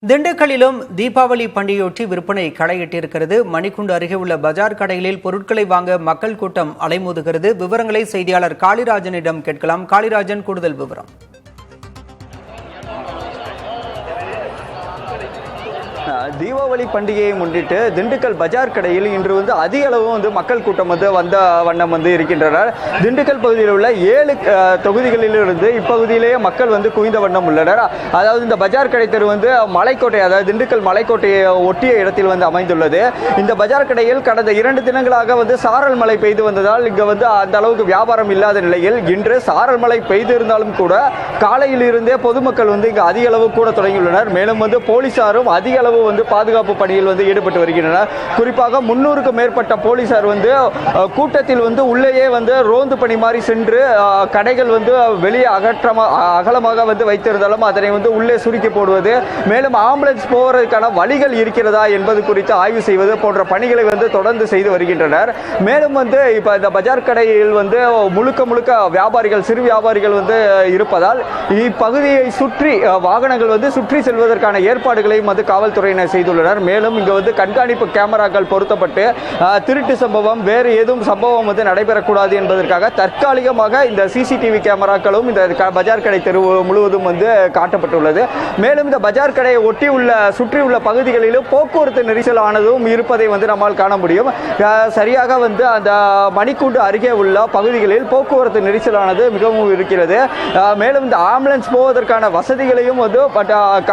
திண்டுக்கல்லிலும் தீபாவளி பண்டிகையொட்டி விற்பனை களையிட்டிருக்கிறது. மணிக்குண்டு அருகே உள்ள பஜார் கடைகளில் பொருட்களை வாங்க மக்கள் கூட்டம் அலைமோதுகிறது. விவரங்களை செய்தியாளர் காளிராஜனிடம் கேட்கலாம். காளிராஜன், கூடுதல் விவரம். தீபாவளி பண்டிகையை முன்னிட்டு திண்டுக்கல் பஜார் கடையில் இன்று அதிக அளவு மக்கள் கூட்டம் வந்த வண்ணம் இருக்கின்றனர். திண்டுக்கல் பகுதியில் உள்ள 7 தொகுதிகளிலிருந்து இப்பகுதியிலேயே மக்கள் குவிந்த வண்ணம் உள்ளனர். அதாவது இந்த பஜார் கடை தெரு மலைக்கோட்டை, அதாவது திண்டுக்கல் மலைக்கோட்டையை ஒட்டிய இடத்தில் அமைந்துள்ளது. இந்த பஜார் கடையில் கடந்த 2 தினங்களாக சாரல் மழை பெய்து வந்ததால் இங்கு அந்த அளவுக்கு வியாபாரம் இல்லாத நிலையில் இன்று சாரல் மழை பெய்து இருந்தாலும் கூட காலையில் இருந்தே பொதுமக்கள் இங்கு அதிக அளவு கூட தொடங்கியுள்ளனர். மேலும் போலீசாரும் அதிக அளவு பாதுகாப்பு பணியில் ஈடுபட்டு வருகின்றனர். குறிப்பாக 300க்கும் மேற்பட்ட போலீசார் கூட்டத்தில் உள்ளேயே ரோந்து பணி மாதிரி சென்று கடைகள் வெளியே அகலமாக வைத்திருந்தாலும் அதனை உள்ளே சுருக்கி போடுவது, மேலும் ஆம்புலன்ஸ் போவதற்கான வழிகள் இருக்கிறதா என்பது குறித்து ஆய்வு செய்வது போன்ற பணிகளை தொடர்ந்து செய்து வருகின்றனர். மேலும் இப்ப இந்த பஜார் கடையில் முழுக்க வியாபாரிகள், சிறு வியாபாரிகள் இருப்பதால் இப்பகுதியை சுற்றி வாகனங்கள் சுற்றி செல்வதற்கான ஏற்பாடுகளையும் காவல்துறையினர் செய்துள்ளனர். மேலும் இங்கு கண்காணிப்பு கேமராக்கள் பொருத்தப்பட்டு திருட்டு சம்பவம், வேறு ஏதும் சம்பவம் நடைபெறக்கூடாது என்பதற்காக தற்காலிகமாக இந்த சிசிடிவி கேமராக்களும் இந்த பஜார் கடை தெரு முழுவதும் காட்டப்பட்டுள்ளது. மேலும் இந்த பஜார் கடையை ஒட்டி உள்ள சுற்றி உள்ள பகுதிகளிலும் போக்குவரத்து நெரிசலானதும் இருப்பதை நம்மால் காண முடியும். சரியாக அந்த மணிக்கூண்டு அருகே உள்ள பகுதிகளில் போக்குவரத்து நெரிசலானது மிகவும் இருக்கிறது. மேலும் இந்த ஆம்புலன்ஸ் போவதற்கான வசதிகளையும்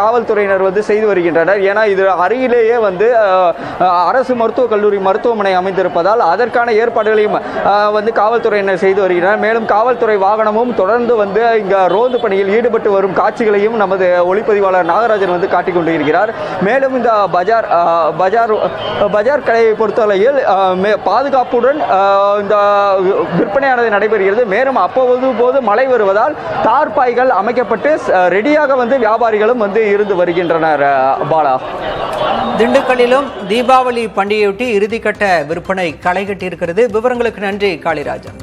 காவல்துறையினர் செய்து வருகின்றனர். ஏன்னா இது அருகிலேயே அரசு மருத்துவக் கல்லூரி மருத்துவமனை அமைந்திருப்பதால் அதற்கான ஏற்பாடுகளையும் காவல்துறையினர் செய்து வருகின்றனர். மேலும் காவல்துறை வாகனமும் தொடர்ந்து இங்க ரோந்து பணியில் ஈடுபட்டு வரும் காட்சிகளையும் நமது ஒளிப்பதிவாளர் நாகராஜன் காட்டிக் கொண்டிருக்கிறார். மேலும் இந்த பஜார் கடையை பொறுத்தவரையில் பாதுகாப்புடன் இந்த விற்பனையானது நடைபெறுகிறது. மேலும் அப்போது மழை வருவதால் தார்பாய்கள் அமைக்கப்பட்டு ரெடியாக வியாபாரிகளும் இருந்து வருகின்றனர். பாலா, திண்டுக்கல்லிலும் தீபாவளி பண்டிகையொட்டி இறுதிக்கட்ட விற்பனை களைகட்டியிருக்கிறது. விவரங்களுக்கு நன்றி காளிராஜன்.